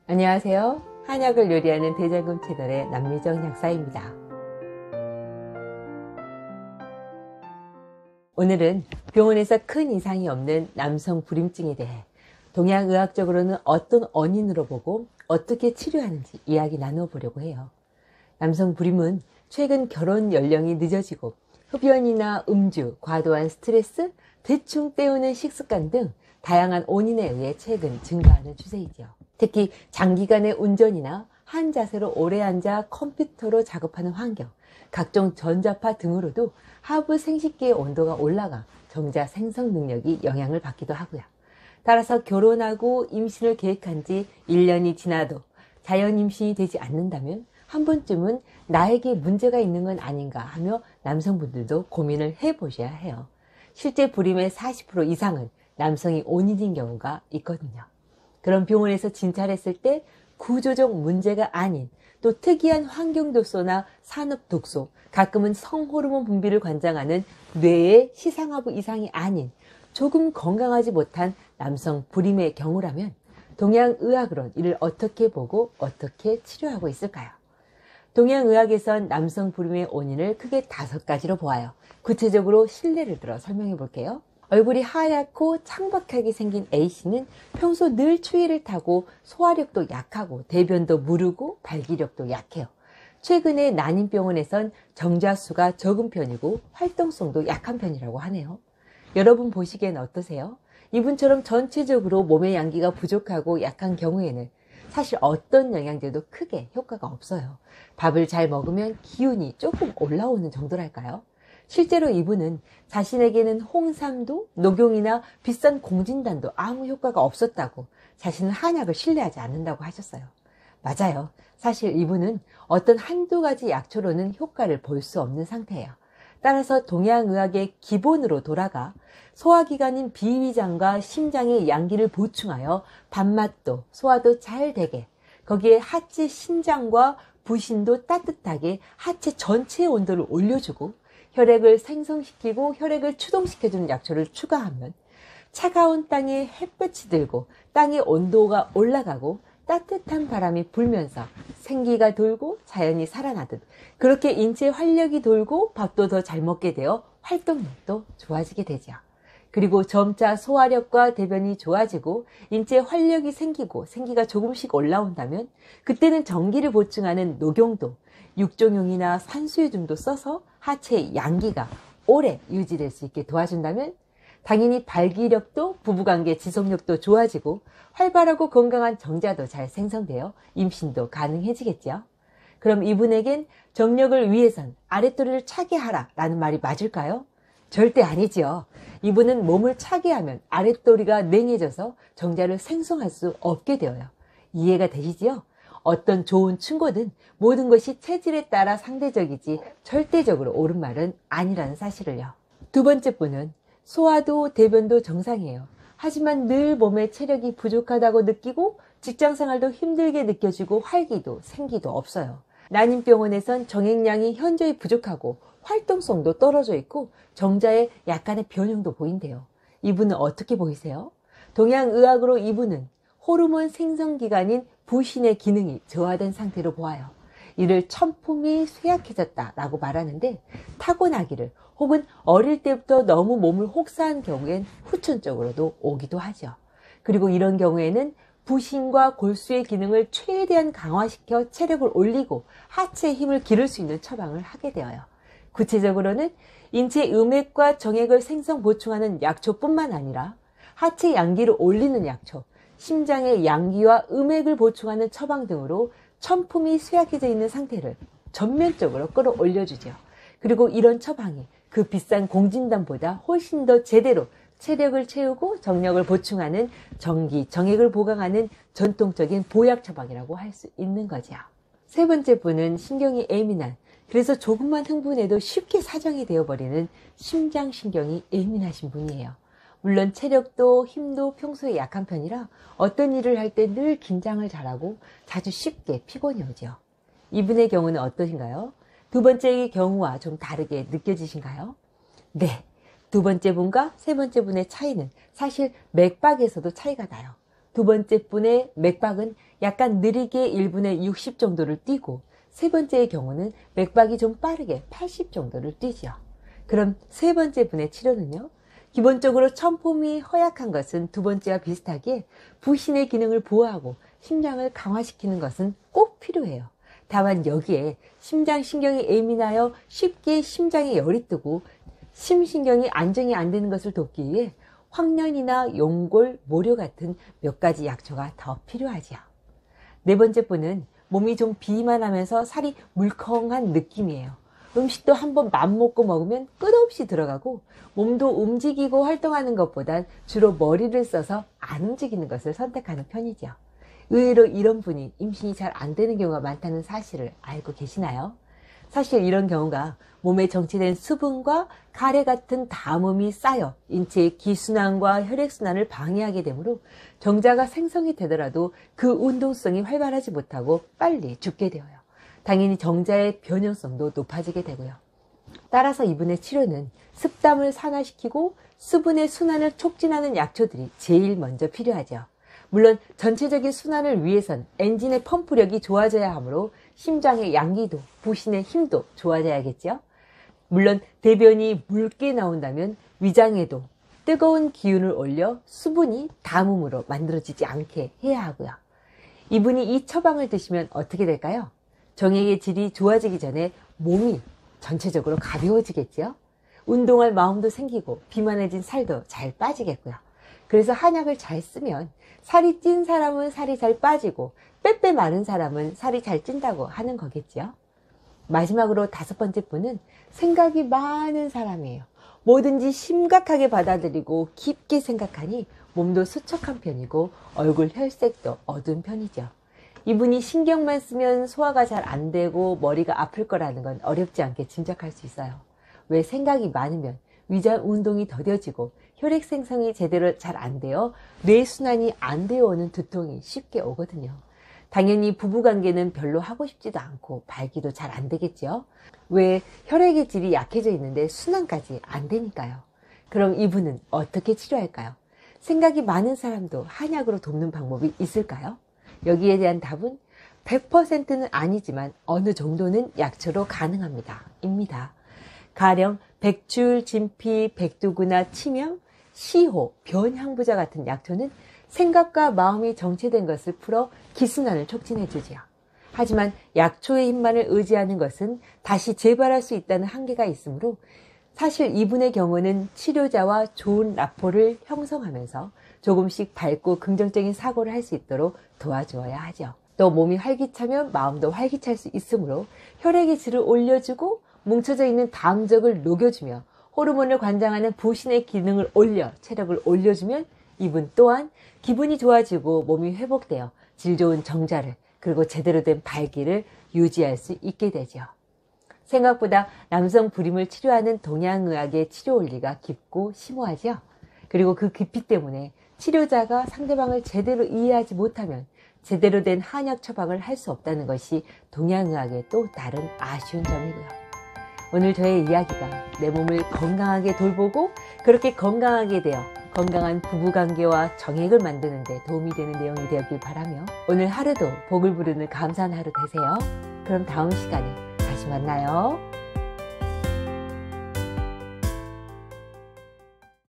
안녕하세요. 한약을 요리하는 대장금 채널의 남미정 약사입니다. 오늘은 병원에서 큰 이상이 없는 남성 불임증에 대해 동양의학적으로는 어떤 원인으로 보고 어떻게 치료하는지 이야기 나눠보려고 해요. 남성 불임은 최근 결혼 연령이 늦어지고 흡연이나 음주, 과도한 스트레스, 대충 때우는 식습관 등 다양한 원인에 의해 최근 증가하는 추세이죠. 특히 장기간의 운전이나 한 자세로 오래 앉아 컴퓨터로 작업하는 환경, 각종 전자파 등으로도 하부 생식기의 온도가 올라가 정자 생성 능력이 영향을 받기도 하고요. 따라서 결혼하고 임신을 계획한 지 1년이 지나도 자연 임신이 되지 않는다면 한 번쯤은 나에게 문제가 있는 건 아닌가 하며 남성분들도 고민을 해보셔야 해요. 실제 불임의 40% 이상은 남성이 원인인 경우가 있거든요. 그런 병원에서 진찰했을 때 구조적 문제가 아닌 또 특이한 환경독소나 산업독소, 가끔은 성호르몬 분비를 관장하는 뇌의 시상하부 이상이 아닌 조금 건강하지 못한 남성 불임의 경우라면 동양의학으론 이를 어떻게 보고 어떻게 치료하고 있을까요? 동양의학에선 남성 불임의 원인을 크게 5가지로 보아요. 구체적으로 신뢰를 들어 설명해 볼게요. 얼굴이 하얗고 창백하게 생긴 A씨는 평소 늘 추위를 타고 소화력도 약하고 대변도 무르고 발기력도 약해요. 최근에 난임병원에선 정자수가 적은 편이고 활동성도 약한 편이라고 하네요. 여러분 보시기엔 어떠세요? 이분처럼 전체적으로 몸의 양기가 부족하고 약한 경우에는 사실 어떤 영양제도 크게 효과가 없어요. 밥을 잘 먹으면 기운이 조금 올라오는 정도랄까요? 실제로 이분은 자신에게는 홍삼도 녹용이나 비싼 공진단도 아무 효과가 없었다고 자신은 한약을 신뢰하지 않는다고 하셨어요. 맞아요. 사실 이분은 어떤 한두 가지 약초로는 효과를 볼 수 없는 상태예요. 따라서 동양의학의 기본으로 돌아가 소화기관인 비위장과 심장의 양기를 보충하여 밥맛도 소화도 잘 되게, 거기에 하체 신장과 부신도 따뜻하게 하체 전체의 온도를 올려주고 혈액을 생성시키고 혈액을 추동시켜주는 약초를 추가하면 차가운 땅에 햇볕이 들고 땅의 온도가 올라가고 따뜻한 바람이 불면서 생기가 돌고 자연이 살아나듯 그렇게 인체 활력이 돌고 밥도 더 잘 먹게 되어 활동력도 좋아지게 되죠. 그리고 점차 소화력과 대변이 좋아지고 인체 활력이 생기고 생기가 조금씩 올라온다면 그때는 전기를 보충하는 녹용도 육종용이나 산수유등도 써서 하체의 양기가 오래 유지될 수 있게 도와준다면 당연히 발기력도 부부관계 지속력도 좋아지고 활발하고 건강한 정자도 잘 생성되어 임신도 가능해지겠죠. 그럼 이분에겐 정력을 위해선 아랫도리를 차게 하라 라는 말이 맞을까요? 절대 아니지요. 이분은 몸을 차게 하면 아랫도리가 냉해져서 정자를 생성할 수 없게 되어요. 이해가 되시지요? 어떤 좋은 충고든 모든 것이 체질에 따라 상대적이지 절대적으로 옳은 말은 아니라는 사실을요. 두 번째 분은 소화도 대변도 정상이에요. 하지만 늘 몸에 체력이 부족하다고 느끼고 직장생활도 힘들게 느껴지고 활기도 생기도 없어요. 난임병원에선 정액량이 현저히 부족하고 활동성도 떨어져 있고 정자에 약간의 변형도 보인대요. 이분은 어떻게 보이세요? 동양의학으로 이분은 호르몬 생성기관인 부신의 기능이 저하된 상태로 보아요. 이를 천품이 쇠약해졌다라고 말하는데 타고나기를 혹은 어릴 때부터 너무 몸을 혹사한 경우엔 후천적으로도 오기도 하죠. 그리고 이런 경우에는 부신과 골수의 기능을 최대한 강화시켜 체력을 올리고 하체의 힘을 기를 수 있는 처방을 하게 되어요. 구체적으로는 인체 음액과 정액을 생성 보충하는 약초뿐만 아니라 하체 양기를 올리는 약초, 심장의 양기와 음액을 보충하는 처방 등으로 천품이 쇠약해져 있는 상태를 전면적으로 끌어올려주죠. 그리고 이런 처방이 그 비싼 공진단보다 훨씬 더 제대로 체력을 채우고 정력을 보충하는 정기, 정액을 보강하는 전통적인 보약 처방이라고 할 수 있는 거죠. 세 번째 분은 신경이 예민한, 그래서 조금만 흥분해도 쉽게 사정이 되어버리는 심장신경이 예민하신 분이에요. 물론 체력도 힘도 평소에 약한 편이라 어떤 일을 할 때 늘 긴장을 잘하고 자주 쉽게 피곤이 오죠. 이분의 경우는 어떠신가요? 두 번째의 경우와 좀 다르게 느껴지신가요? 네, 두 번째 분과 세 번째 분의 차이는 사실 맥박에서도 차이가 나요. 두 번째 분의 맥박은 약간 느리게 1분에 60 정도를 뛰고 세 번째의 경우는 맥박이 좀 빠르게 80 정도를 뛰죠. 그럼 세 번째 분의 치료는요? 기본적으로 천폼이 허약한 것은 두 번째와 비슷하게 부신의 기능을 보호하고 심장을 강화시키는 것은 꼭 필요해요. 다만 여기에 심장신경이 예민하여 쉽게 심장에 열이 뜨고 심신경이 안정이 안 되는 것을 돕기 위해 황련이나 용골, 모료 같은 몇 가지 약초가 더 필요하지요. 네 번째 분은 몸이 좀 비만하면서 살이 물컹한 느낌이에요. 음식도 한번 맘먹고 먹으면 끝없이 들어가고 몸도 움직이고 활동하는 것보단 주로 머리를 써서 안 움직이는 것을 선택하는 편이죠. 의외로 이런 분이 임신이 잘 안 되는 경우가 많다는 사실을 알고 계시나요? 사실 이런 경우가 몸에 정체된 수분과 가래 같은 담음이 쌓여 인체의 기순환과 혈액순환을 방해하게 되므로 정자가 생성이 되더라도 그 운동성이 활발하지 못하고 빨리 죽게 되어요. 당연히 정자의 변형성도 높아지게 되고요. 따라서 이분의 치료는 습담을 산화시키고 수분의 순환을 촉진하는 약초들이 제일 먼저 필요하죠. 물론 전체적인 순환을 위해선 엔진의 펌프력이 좋아져야 하므로 심장의 양기도 부신의 힘도 좋아져야겠죠. 물론 대변이 묽게 나온다면 위장에도 뜨거운 기운을 올려 수분이 담음으로 만들어지지 않게 해야 하고요. 이분이 이 처방을 드시면 어떻게 될까요? 정액의 질이 좋아지기 전에 몸이 전체적으로 가벼워지겠죠. 운동할 마음도 생기고 비만해진 살도 잘 빠지겠고요. 그래서 한약을 잘 쓰면 살이 찐 사람은 살이 잘 빠지고 빼빼 마른 사람은 살이 잘 찐다고 하는 거겠죠. 마지막으로 다섯 번째 분은 생각이 많은 사람이에요. 뭐든지 심각하게 받아들이고 깊게 생각하니 몸도 수척한 편이고 얼굴 혈색도 어두운 편이죠. 이분이 신경만 쓰면 소화가 잘 안 되고 머리가 아플 거라는 건 어렵지 않게 짐작할 수 있어요. 왜 생각이 많으면 위장 운동이 더뎌지고 혈액 생성이 제대로 잘 안 되어 뇌순환이 안 되어 오는 두통이 쉽게 오거든요. 당연히 부부관계는 별로 하고 싶지도 않고 발기도 잘 안 되겠죠. 왜 혈액의 질이 약해져 있는데 순환까지 안 되니까요. 그럼 이분은 어떻게 치료할까요? 생각이 많은 사람도 한약으로 돕는 방법이 있을까요? 여기에 대한 답은 100%는 아니지만 어느 정도는 약초로 가능합니다. 입니다. 가령 백출, 진피, 백두구나 치명, 시호, 변향부자 같은 약초는 생각과 마음이 정체된 것을 풀어 기순환을 촉진해 주지요. 하지만 약초의 힘만을 의지하는 것은 다시 재발할 수 있다는 한계가 있으므로 사실 이분의 경우는 치료자와 좋은 라포를 형성하면서 조금씩 밝고 긍정적인 사고를 할 수 있도록 도와주어야 하죠. 또 몸이 활기차면 마음도 활기찰 수 있으므로 혈액의 질을 올려주고 뭉쳐져 있는 담적을 녹여주며 호르몬을 관장하는 부신의 기능을 올려 체력을 올려주면 이분 또한 기분이 좋아지고 몸이 회복되어 질 좋은 정자를 그리고 제대로 된 발기를 유지할 수 있게 되죠. 생각보다 남성 불임을 치료하는 동양의학의 치료 원리가 깊고 심오하죠. 그리고 그 깊이 때문에 치료자가 상대방을 제대로 이해하지 못하면 제대로 된 한약 처방을 할 수 없다는 것이 동양의학의 또 다른 아쉬운 점이고요. 오늘 저의 이야기가 내 몸을 건강하게 돌보고 그렇게 건강하게 되어 건강한 부부관계와 정액을 만드는 데 도움이 되는 내용이 되었길 바라며 오늘 하루도 복을 부르는 감사한 하루 되세요. 그럼 다음 시간에 다시 만나요.